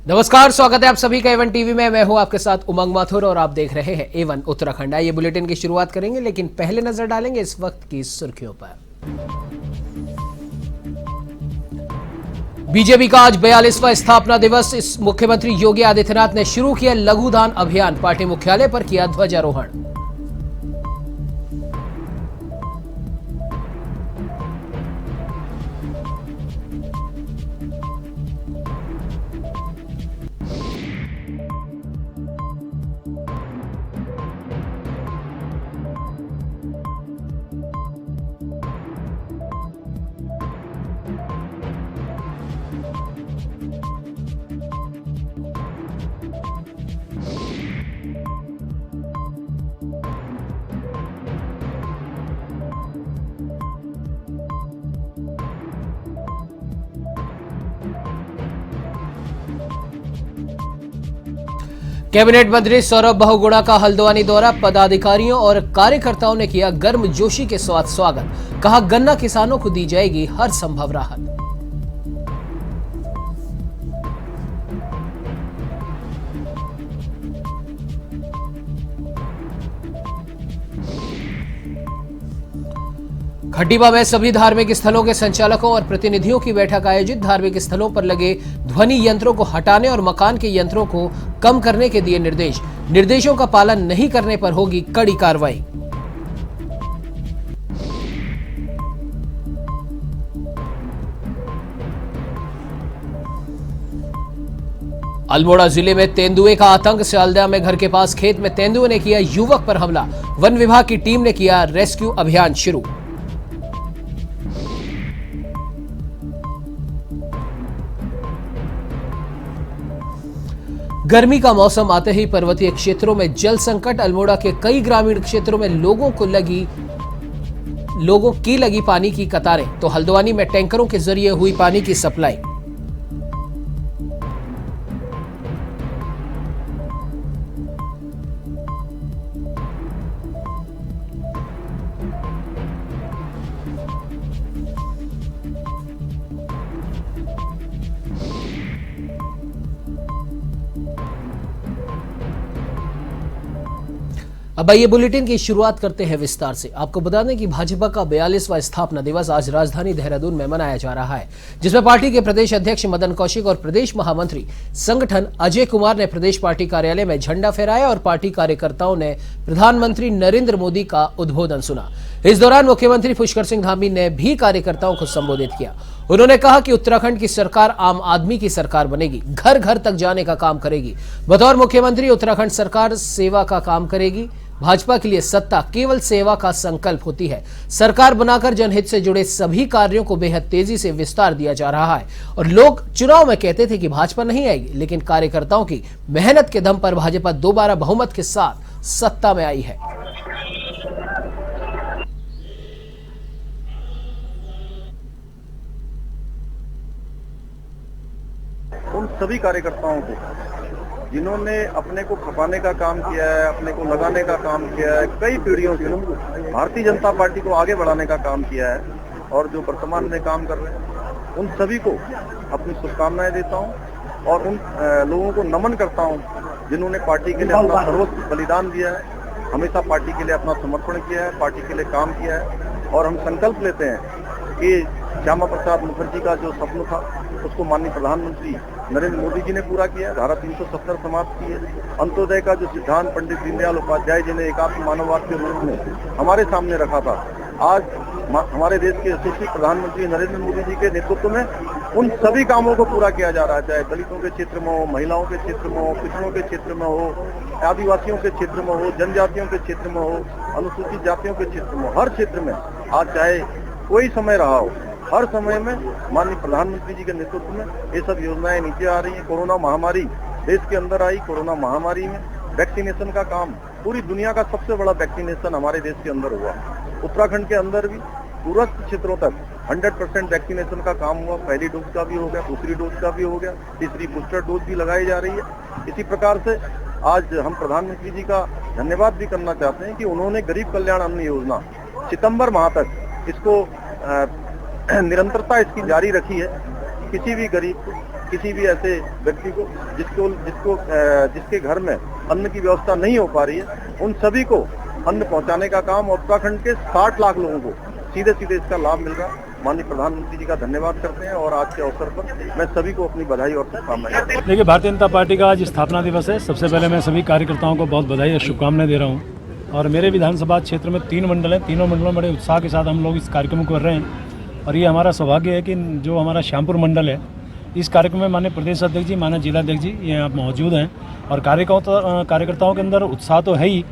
नमस्कार, स्वागत है आप सभी का A1 टीवी में। मैं हूं आपके साथ उमंग माथुर और आप देख रहे हैं A1 उत्तराखंड। आइए बुलेटिन की शुरुआत करेंगे, लेकिन पहले नजर डालेंगे इस वक्त की सुर्खियों पर। बीजेपी का आज 42वां स्थापना दिवस। इस मुख्यमंत्री योगी आदित्यनाथ ने शुरू किया लघुदान अभियान। पार्टी मुख्यालय पर किया ध्वजारोहण। कैबिनेट मंत्री सौरभ बहुगुणा का हल्द्वानी दौरा। पदाधिकारियों और कार्यकर्ताओं ने किया गर्मजोशी के साथ स्वागत। कहा, गन्ना किसानों को दी जाएगी हर संभव राहत। खटीमा में सभी धार्मिक स्थलों के संचालकों और प्रतिनिधियों की बैठक आयोजित। धार्मिक स्थलों पर लगे ध्वनि यंत्रों को हटाने और मकान के यंत्रों को कम करने के दिए निर्देश। निर्देशों का पालन नहीं करने पर होगी कड़ी कार्रवाई। अल्मोड़ा जिले में तेंदुए का आतंक। सियालदह में घर के पास खेत में तेंदुए ने किया युवक पर हमला। वन विभाग की टीम ने किया रेस्क्यू अभियान शुरू। गर्मी का मौसम आते ही पर्वतीय क्षेत्रों में जल संकट। अल्मोड़ा के कई ग्रामीण क्षेत्रों में लोगों की लगी पानी की कतारें, तो हल्द्वानी में टैंकरों के जरिए हुई पानी की सप्लाई। अब आइए बुलेटिन की शुरुआत करते हैं विस्तार से। आपको बता दें कि भाजपा का 42वां स्थापना दिवस आज राजधानी देहरादून में मनाया जा रहा है, जिसमें पार्टी के प्रदेश अध्यक्ष मदन कौशिक और प्रदेश महामंत्री संगठन अजय कुमार ने प्रदेश पार्टी कार्यालय में झंडा फहराया और पार्टी कार्यकर्ताओं ने प्रधानमंत्री नरेंद्र मोदी का उद्बोधन सुना। इस दौरान मुख्यमंत्री पुष्कर सिंह धामी ने भी कार्यकर्ताओं को संबोधित किया। उन्होंने कहा कि उत्तराखंड की सरकार आम आदमी की सरकार बनेगी, घर घर तक जाने का काम करेगी। बतौर मुख्यमंत्री उत्तराखंड सरकार सेवा का काम करेगी। भाजपा के लिए सत्ता केवल सेवा का संकल्प होती है। सरकार बनाकर जनहित से जुड़े सभी कार्यों को बेहद तेजी से विस्तार दिया जा रहा है। और लोग चुनाव में कहते थे कि भाजपा नहीं आएगी, लेकिन कार्यकर्ताओं की मेहनत के दम पर भाजपा दोबारा बहुमत के साथ सत्ता में आई है। उन सभी कार्यकर्ताओं को जिन्होंने अपने को खपाने का काम किया है, अपने को लगाने का काम किया है, कई पीढ़ियों से भारतीय जनता पार्टी को आगे बढ़ाने का काम किया है और जो वर्तमान में काम कर रहे हैं, उन सभी को अपनी शुभकामनाएं देता हूं और उन लोगों को नमन करता हूं जिन्होंने पार्टी के लिए अपना सर्वोच्च बलिदान दिया है, हमेशा पार्टी के लिए अपना समर्पण किया है, पार्टी के लिए काम किया है। और हम संकल्प लेते हैं कि श्यामा प्रसाद मुखर्जी का जो सपना था उसको माननीय प्रधानमंत्री नरेंद्र मोदी जी ने पूरा किया है। धारा 370 समाप्त की है। अंत्योदय का जो सिद्धांत पंडित दीनदयाल उपाध्याय जी ने एकात्म मानववाद के रूप में हमारे सामने रखा था, आज हमारे देश के यशस्वी प्रधानमंत्री नरेंद्र मोदी जी के नेतृत्व में उन सभी कामों को पूरा किया जा रहा है। चाहे दलितों के क्षेत्र में हो, महिलाओं के क्षेत्र में हो, पिछड़ों के क्षेत्र में हो, आदिवासियों के क्षेत्र में हो, जनजातियों के क्षेत्र में हो, अनुसूचित जातियों के क्षेत्र में हो, हर क्षेत्र में आज चाहे कोई समय रहा हो, हर समय में माननीय प्रधानमंत्री जी के नेतृत्व में ये सब योजनाएं नीचे आ रही हैं। कोरोना महामारी देश के अंदर आई, कोरोना महामारी में वैक्सीनेशन का काम, पूरी दुनिया का सबसे बड़ा वैक्सीनेशन हमारे देश के अंदर हुआ। उत्तराखंड के अंदर भी दूरस्थ क्षेत्रों तक 100% वैक्सीनेशन का काम हुआ। पहली डोज का भी हो गया, दूसरी डोज का भी हो गया, तीसरी बूस्टर डोज भी लगाई जा रही है। इसी प्रकार से आज हम प्रधानमंत्री जी का धन्यवाद भी करना चाहते हैं कि उन्होंने गरीब कल्याण अन्न योजना सितंबर माह तक इसको निरंतरता इसकी जारी रखी है। किसी भी गरीब को किसी भी ऐसे व्यक्ति को जिसके घर में अन्न की व्यवस्था नहीं हो पा रही है, उन सभी को अन्न पहुंचाने का काम और उत्तराखंड के 60 लाख लोगों को सीधे सीधे इसका लाभ मिल रहा है। माननीय प्रधानमंत्री जी का धन्यवाद करते हैं और आज के अवसर पर मैं सभी को अपनी बधाई और शुभकामनाएं देता हूं। देखिए, भारतीय जनता पार्टी का आज स्थापना दिवस है। सबसे पहले मैं सभी कार्यकर्ताओं को बहुत बधाई और शुभकामनाएं दे रहा हूं। और मेरे विधानसभा क्षेत्र में 3 मंडल हैं, तीनों मंडलों में बड़े उत्साह के साथ हम लोग इस कार्यक्रम को कर रहे हैं। और ये हमारा सौभाग्य है कि जो हमारा श्यामपुर मंडल है, इस कार्यक्रम में माननीय प्रदेश अध्यक्ष जी, माननीय जिलाध्यक्ष जी ये आप मौजूद हैं। और कार्यकर्ताओं के अंदर उत्साह तो है ही,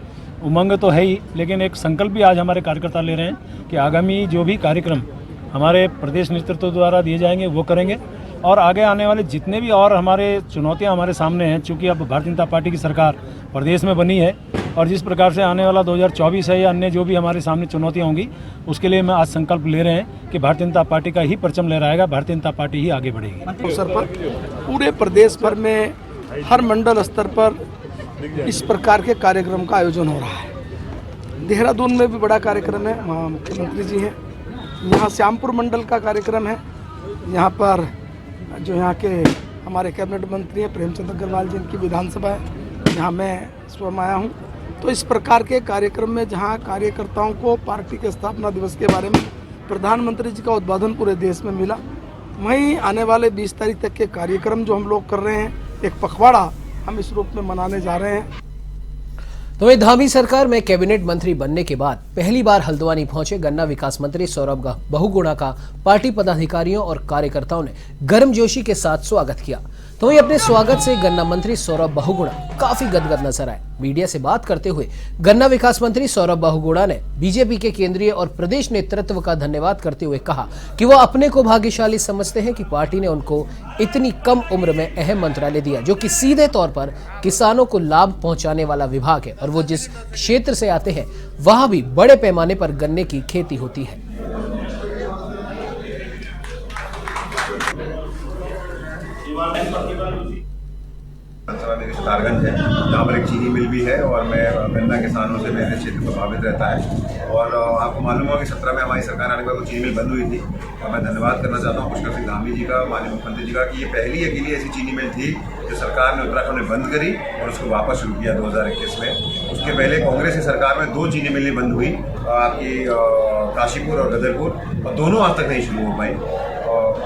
उमंग तो है ही, लेकिन एक संकल्प भी आज हमारे कार्यकर्ता ले रहे हैं कि आगामी जो भी कार्यक्रम हमारे प्रदेश नेतृत्व द्वारा दिए जाएंगे वो करेंगे। और आगे आने वाले जितने भी और हमारे चुनौतियां हमारे सामने हैं, चूँकि अब भारतीय जनता पार्टी की सरकार प्रदेश में बनी है और जिस प्रकार से आने वाला 2024 है या अन्य जो भी हमारे सामने चुनौतियां होंगी, उसके लिए मैं आज संकल्प ले रहे हैं कि भारतीय जनता पार्टी का ही परचम लहराएगा, भारतीय जनता पार्टी ही आगे बढ़ेगी। अवसर पर पूरे प्रदेश भर में हर मंडल स्तर पर इस प्रकार के कार्यक्रम का आयोजन हो रहा है। देहरादून में भी बड़ा कार्यक्रम है, वहाँ मुख्यमंत्री जी हैं। यहाँ श्यामपुर मंडल का कार्यक्रम है, यहाँ पर जो यहाँ के हमारे कैबिनेट मंत्री हैं प्रेमचंद अग्रवाल जी, इनकी विधानसभा है, जहाँ मैं स्वयं आया हूँ। तो इस प्रकार के कार्यक्रम में जहाँ कार्यकर्ताओं को पार्टी के स्थापना दिवस के बारे में प्रधानमंत्री जी का उद्बोधन पूरे देश में मिला, वहीं आने वाले 20 तारीख तक के कार्यक्रम जो हम लोग कर रहे हैं, एक पखवाड़ा हम इस रूप में मनाने जा रहे हैं। तो वहीं धामी सरकार में कैबिनेट मंत्री बनने के बाद पहली बार हल्द्वानी पहुंचे गन्ना विकास मंत्री सौरभ बहुगुणा का पार्टी पदाधिकारियों और कार्यकर्ताओं ने गर्मजोशी के साथ स्वागत किया। तो वहीं अपने स्वागत से गन्ना मंत्री सौरभ बहुगुणा काफी गदगद नजर आए। मीडिया से बात करते हुए गन्ना विकास मंत्री सौरभ बहुगुणा ने बीजेपी के केंद्रीय और प्रदेश नेतृत्व का धन्यवाद करते हुए कहा कि वो अपने को भाग्यशाली समझते हैं कि पार्टी ने उनको इतनी कम उम्र में अहम मंत्रालय दिया, जो कि सीधे तौर पर किसानों को लाभ पहुंचाने वाला विभाग है और वो जिस क्षेत्र से आते हैं वहां भी बड़े पैमाने पर गन्ने की खेती होती है। सितारगंज है, जहाँ पर एक चीनी मिल भी है और मैं गन्ना किसानों से मेरे क्षेत्र प्रभावित रहता है। और आपको मालूम होगा कि 17 में हमारी सरकार आने के बाद वो चीनी मिल बंद हुई थी और मैं धन्यवाद करना चाहता हूँ पुष्कर सिंह धामी जी का, माननीय मुख्यमंत्री जी का, कि ये पहली अकेली ऐसी चीनी मिल थी जो सरकार ने उत्तराखंड में बंद करी और उसको वापस शुरू किया 2021 में। उसके पहले कांग्रेस की सरकार में 2 चीनी मिलें बंद हुई, आपकी काशीपुर और गदरपुर, और दोनों आज तक नहीं शुरू हो पाई।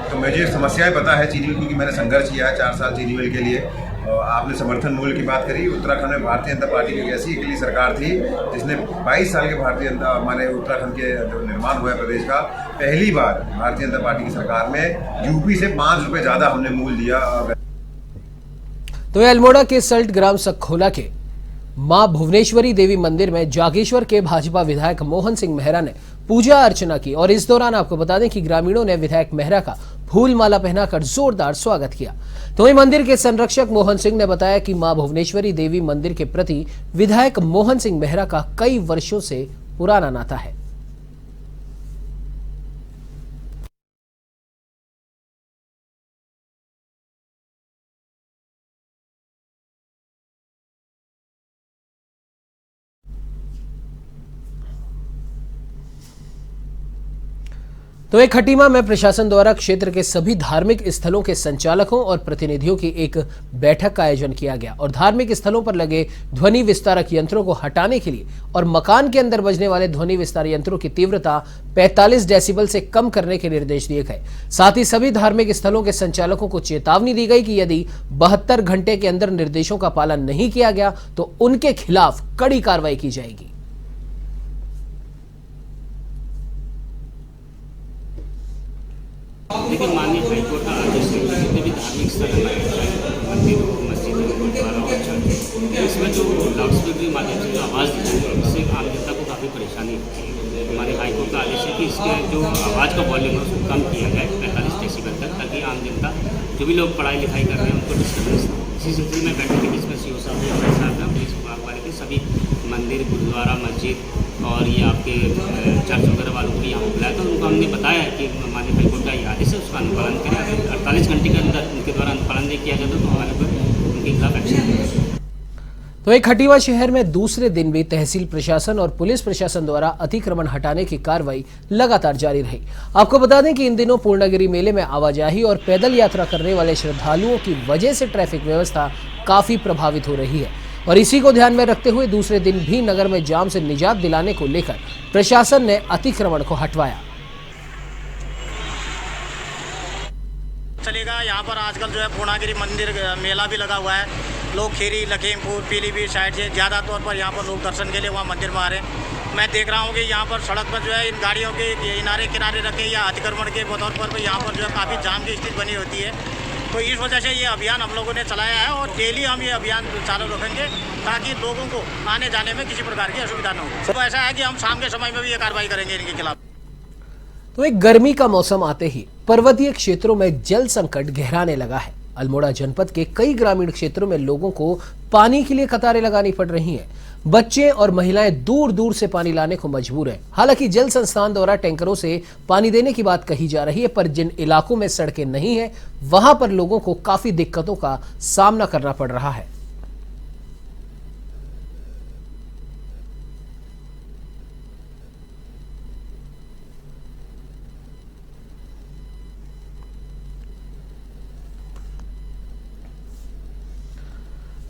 तो मुझे समस्याएं पता है चीनी मिल, क्योंकि मैंने संघर्ष किया है 4 साल चीनी मिल के लिए। आपने समर्थन मूल्य की बात करी, उत्तराखंड में भारतीय जनता पार्टी की ऐसी अकेली सरकार थी जिसने 22 साल के भारतीय जनता हमारे उत्तराखंड के जो निर्माण हुआ है प्रदेश का, पहली बार भारतीय जनता पार्टी की सरकार में यूपी से 5 रुपये ज्यादा हमने मूल्य दिया। तो अल्मोड़ा के सल्ट ग्राम सखोला के मां भुवनेश्वरी देवी मंदिर में जागेश्वर के भाजपा विधायक मोहन सिंह मेहरा ने पूजा अर्चना की और इस दौरान आपको बता दें कि ग्रामीणों ने विधायक मेहरा का फूल माला पहनाकर जोरदार स्वागत किया। तो वहीं मंदिर के संरक्षक मोहन सिंह ने बताया कि मां भुवनेश्वरी देवी मंदिर के प्रति विधायक मोहन सिंह मेहरा का कई वर्षों से पुराना नाता है। तो एक खटीमा में प्रशासन द्वारा क्षेत्र के सभी धार्मिक स्थलों के संचालकों और प्रतिनिधियों की एक बैठक का आयोजन किया गया और धार्मिक स्थलों पर लगे ध्वनि विस्तारक यंत्रों को हटाने के लिए और मकान के अंदर बजने वाले ध्वनि विस्तार यंत्रों की तीव्रता 45 डेसिबल से कम करने के निर्देश दिए गए। साथ ही सभी धार्मिक स्थलों के संचालकों को चेतावनी दी गई कि यदि 72 घंटे के अंदर निर्देशों का पालन नहीं किया गया तो उनके खिलाफ कड़ी कार्रवाई की जाएगी। लेकिन माननीय हाईकोर्ट का आदेश है कि जितने भी धार्मिक स्थल बनाए जाए, मंदिर हो, मस्जिद हो, गुरुद्वारा हो, चर्च हो, इसमें जो लाउडस्पीकर के माध्यम से जो आवाज़ दी जाती है उससे आम जनता को काफ़ी परेशानी होती है। हमारे हाईकोर्ट का आदेश है कि इसके जो आवाज़ का वॉल्यूम है उसको कम किया जाए 45 डेसिबल तक, ताकि आम जनता जो भी लोग पढ़ाई लिखाई कर रहे हैं उनको डिस्टर्बेंस ना हो। इसी सिलसिले में बैठक के बीच में सीओ साहब ने हमारे साथ में पुलिस विभाग वाले के सभी मंदिर, गुरुद्वारा, मस्जिद और ये आपके चर्च वगैरह वालों को यहाँ बुलाया था। उनको हमने बताया है कि माननीय हाईकोर्ट का ये आदेश है, उसका अनुपालन करें। अगर 48 घंटे के अंदर उनके द्वारा अनुपालन नहीं किया जाता तो हमारे ऊपर उनके खिलाफ एक्शन। तो एक खटीवा शहर में दूसरे दिन भी तहसील प्रशासन और पुलिस प्रशासन द्वारा अतिक्रमण हटाने की कार्रवाई लगातार जारी रही। आपको बता दें कि इन दिनों पूर्णागिरी मेले में आवाजाही और पैदल यात्रा करने वाले श्रद्धालुओं की वजह से ट्रैफिक व्यवस्था काफी प्रभावित हो रही है और इसी को ध्यान में रखते हुए दूसरे दिन भी नगर में जाम से निजात दिलाने को लेकर प्रशासन ने अतिक्रमण को हटवाया। चलेगा यहाँ पर आजकल जो है पूर्णागिरी मंदिर मेला भी लगा हुआ है। लोग खीरी, लखीमपुर, पीलीभीत साइड से ज़्यादा तौर पर यहाँ पर लोग दर्शन के लिए वहाँ मंदिर में आ रहे हैं। मैं देख रहा हूँ कि यहाँ पर सड़क पर जो है इन गाड़ियों के किनारे रखे या अतिक्रमण के तौर पर यहाँ पर जो है काफ़ी जाम की स्थिति बनी होती है। तो इस वजह से ये अभियान हम लोगों ने चलाया है और डेली हम ये अभियान चालू रखेंगे ताकि लोगों को आने जाने में किसी प्रकार की असुविधा न हो। तो ऐसा है कि हम शाम के समय में भी ये कार्रवाई करेंगे इनके खिलाफ। तो एक गर्मी का मौसम आते ही पर्वतीय क्षेत्रों में जल संकट गहराने लगा है। अल्मोड़ा जनपद के कई ग्रामीण क्षेत्रों में लोगों को पानी के लिए कतारें लगानी पड़ रही हैं। बच्चे और महिलाएं दूर दूर से पानी लाने को मजबूर हैं। हालांकि जल संस्थान द्वारा टैंकरों से पानी देने की बात कही जा रही है, पर जिन इलाकों में सड़कें नहीं है वहां पर लोगों को काफी दिक्कतों का सामना करना पड़ रहा है।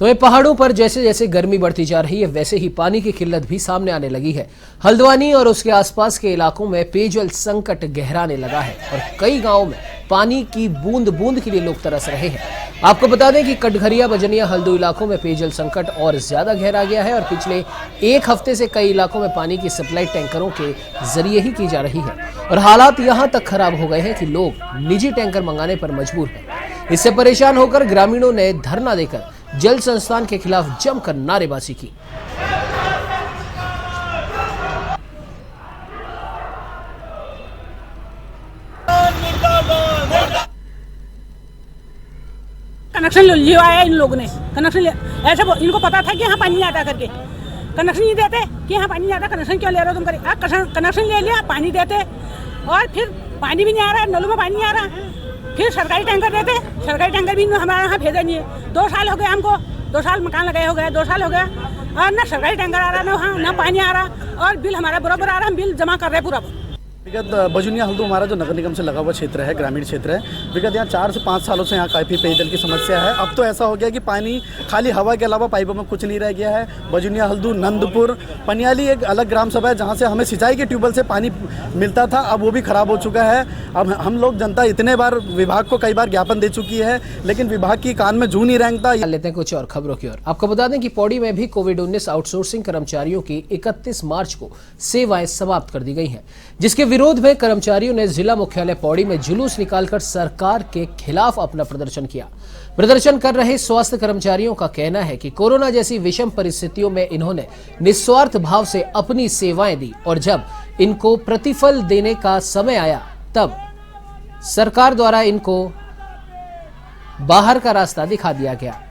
तो ये पहाड़ों पर जैसे जैसे गर्मी बढ़ती जा रही है वैसे ही पानी की किल्लत भी सामने आने लगी है। हल्द्वानी और उसके आसपास के इलाकों में पेयजल संकट गहराने लगा है और कई गांवों में पानी की बूंद बूंद के लिए लोग तरस रहे हैं। आपको बता दें कि कटघरिया, बजनिया, हल्दू इलाकों में पेयजल संकट और ज्यादा गहरा गया है और पिछले एक हफ्ते से कई इलाकों में पानी की सप्लाई टैंकरों के जरिए ही की जा रही है और हालात यहां तक खराब हो गए हैं कि लोग निजी टैंकर मंगाने पर मजबूर हैं। इससे परेशान होकर ग्रामीणों ने धरना देकर जल संस्थान के खिलाफ जमकर नारेबाजी की। कनेक्शन लिया है इन लोगों ने, कनेक्शन ऐसे इनको पता था कि यहाँ पानी नहीं आता करके कनेक्शन नहीं देते कि यहाँ पानी नहीं आता, कनेक्शन क्यों ले रहे हो तुम करे। कनेक्शन ले लिया, पानी देते और फिर पानी भी नहीं आ रहा है, नलों में पानी नहीं आ रहा। फिर सरकारी टैंकर देते, सरकारी टैंकर भी हमारे यहाँ भेजे नहीं है। 2 साल हो गए हमको, 2 साल मकान लगाए हो गए, 2 साल हो गया और ना सरकारी टैंकर आ रहा, ना वहाँ ना पानी आ रहा और बिल हमारा बराबर आ रहा, हम बिल जमा कर रहे हैं पूरा। विगत बजुनिया हल्दू हमारा जो नगर निगम से लगा हुआ क्षेत्र है, ग्रामीण क्षेत्र है। विगत यहाँ 4 से 5 सालों से यहाँ काफ़ी पेयजल की समस्या है। अब तो ऐसा हो गया कि पानी खाली हवा के अलावा पाइपों में कुछ नहीं रह गया है। बजुनिया हल्दू, नंदपुर, पनियाली एक अलग ग्राम सभा है जहाँ से हमें सिंचाई के ट्यूबवेल से पानी मिलता था, अब वो भी खराब हो चुका है। अब हम लोग जनता इतने बार विभाग को कई बार ज्ञापन दे चुकी है लेकिन विभाग की कान में जू नहीं रेंगता। लेते हैं कुछ और खबरों की ओर। आपको बता दें कि पौड़ी में भी कोविड-19 आउटसोर्सिंग कर्मचारियों की 31 मार्च को सेवाएं समाप्त कर दी गई हैं, जिसके विरोध में कर्मचारियों ने जिला मुख्यालय पौड़ी में जुलूस निकालकर सरकार के खिलाफ अपना प्रदर्शन किया। प्रदर्शन कर रहे स्वास्थ्य कर्मचारियों का कहना है कि कोरोना जैसी विषम परिस्थितियों में इन्होंने निस्वार्थ भाव से अपनी सेवाएं दी और जब इनको प्रतिफल देने का समय आया तब सरकार द्वारा इनको बाहर का रास्ता दिखा दिया गया।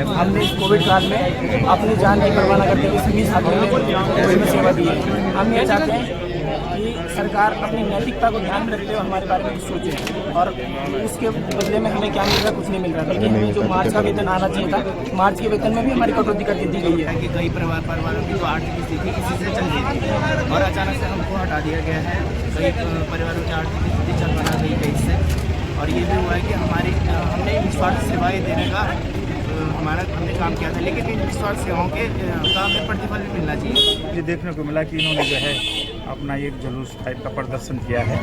हमने इस कोविड काल में अपनी जान की परवाह न करते हुए सभी छात्रों ने सेवा दी है। हम ये चाहते हैं कि सरकार अपनी नैतिकता को ध्यान में रखते हुए हमारे बारे में कुछ सोचे और उसके बदले में हमें क्या मिल रहा है, कुछ नहीं मिल रहा। बल्कि हमें जो मार्च का वेतन आना चाहिए था, मार्च के वेतन में भी हमारी कटौती करके दी गई है। कि कई परिवारों की जो आर्थिक स्थिति इसी से चल रही थी और अचानक से हमको हटा दिया गया है। कई परिवारों की आर्थिक स्थिति चल बना गई है इससे और ये भी हुआ है कि हमने निस्वार्थ सेवाएं देने का हमने काम किया था, लेकिन इन निस्वार्थ सेवाओं के का हमें प्रतिफल भी मिलना चाहिए। ये देखने को मिला कि इन्होंने जो है अपना एक जुलूस टाइप का प्रदर्शन किया है,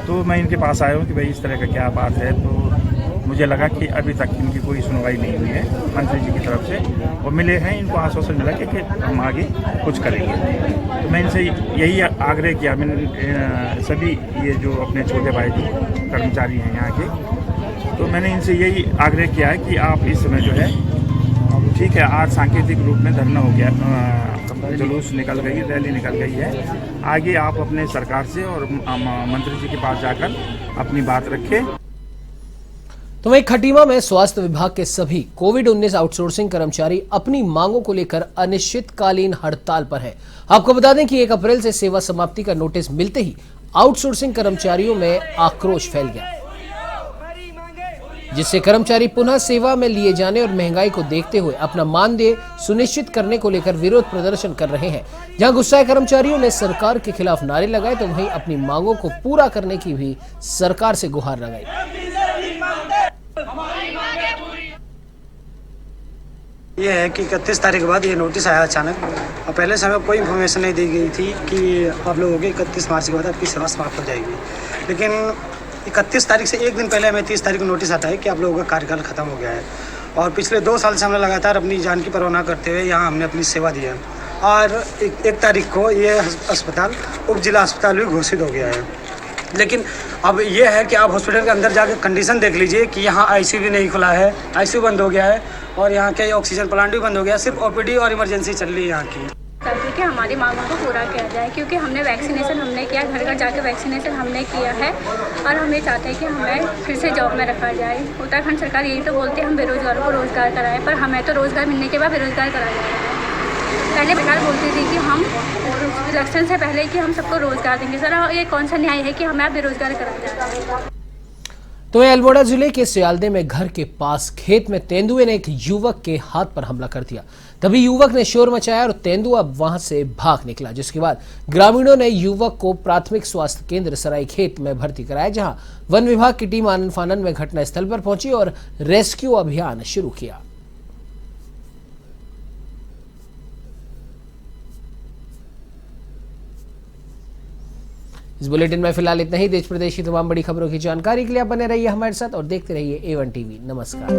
तो मैं इनके पास आया हूँ कि भाई इस तरह का क्या बात है। तो मुझे लगा कि अभी तक इनकी कोई सुनवाई नहीं हुई है मंत्री जी की तरफ से, वो मिले हैं, इनको आश्वासन मिला कि हम आगे कुछ करेंगे। तो मैं इनसे यही आग्रह किया, मैंने सभी ये जो अपने छोटे भाई जो कर्मचारी हैं यहाँ के, तो मैंने इनसे यही आग्रह किया है कि आप इस समय जो है, ठीक है आज सांकेतिक रूप में धरना हो गया, जुलूस निकल गई, रैली निकल गई है, आगे आप अपने सरकार से और मंत्री जी के पास जाकर अपनी बात रखें। तो वहीं खटीमा में स्वास्थ्य विभाग के सभी कोविड-19 आउटसोर्सिंग कर्मचारी अपनी मांगों को लेकर अनिश्चितकालीन हड़ताल पर हैं। आपको बता दें कि 1 अप्रैल से सेवा समाप्ति का नोटिस मिलते ही आउटसोर्सिंग कर्मचारियों में आक्रोश फैल गया, जिससे कर्मचारी पुनः सेवा में लिए जाने और महंगाई को देखते हुए अपना मानदेय सुनिश्चित करने को लेकर विरोध प्रदर्शन कर रहे हैं। जहां गुस्साए कर्मचारियों ने सरकार के खिलाफ नारे लगाए तो वहीं अपनी मांगों को पूरा करने की भी सरकार से गुहार लगाई। ये है कि 31 तारीख के बाद ये नोटिस आया अचानक, और पहले से हमें कोई इन्फॉर्मेशन नहीं दी गई थी कि आप लोगों की 31 मार्च के बाद आपकी सेवा समाप्त हो जाएगी। लेकिन 31 तारीख से एक दिन पहले हमें 30 तारीख को नोटिस आता है कि आप लोगों का कार्यकाल खत्म हो गया है। और पिछले 2 साल से हमने लगातार अपनी जान की परवाह न करते हुए यहाँ हमने अपनी सेवा दी है, और 1 तारीख को ये अस्पताल उप जिला अस्पताल भी घोषित हो गया है। लेकिन अब ये है कि आप हॉस्पिटल के अंदर जाकर कंडीशन देख लीजिए कि यहाँ आईसीयू भी नहीं खुला है, आईसीयू बंद हो गया है, और यहाँ के ऑक्सीजन प्लांट भी बंद हो गया है, सिर्फ ओपीडी और इमरजेंसी चल रही है यहाँ की। ताकि हमारी मांगों को पूरा किया जाए, क्योंकि हमने वैक्सीनेशन हमने किया, घर घर जाकर वैक्सीनेशन हमने किया है, और हम ये चाहते हैं कि हमें फिर से जॉब में रखा जाए। उत्तराखंड सरकार यही तो बोलती है हम बेरोजगारों को रोजगार कराएं, पर हमें तो रोजगार मिलने के बाद बेरोजगार कराया जा रहा है। पहले सरकार बोलती थी कि हम इलेक्शन से पहले कि हम सबको रोजगार देंगे। सर ये कौन सा न्याय है कि हमें आप बेरोजगार कराया जा रहा है। तो अल्मोड़ा जिले के सियालदे में घर के पास खेत में तेंदुए ने एक युवक के हाथ पर हमला कर दिया। तभी युवक ने शोर मचाया और तेंदुआ वहां से भाग निकला, जिसके बाद ग्रामीणों ने युवक को प्राथमिक स्वास्थ्य केंद्र सरायखेत में भर्ती कराया, जहां वन विभाग की टीम आनन फानन में घटनास्थल पर पहुंची और रेस्क्यू अभियान शुरू किया। इस बुलेटिन में फिलहाल इतना ही। देश प्रदेश की तमाम बड़ी खबरों की जानकारी के लिए आप बने रहिए हमारे साथ और देखते रहिए A1 TV। नमस्कार।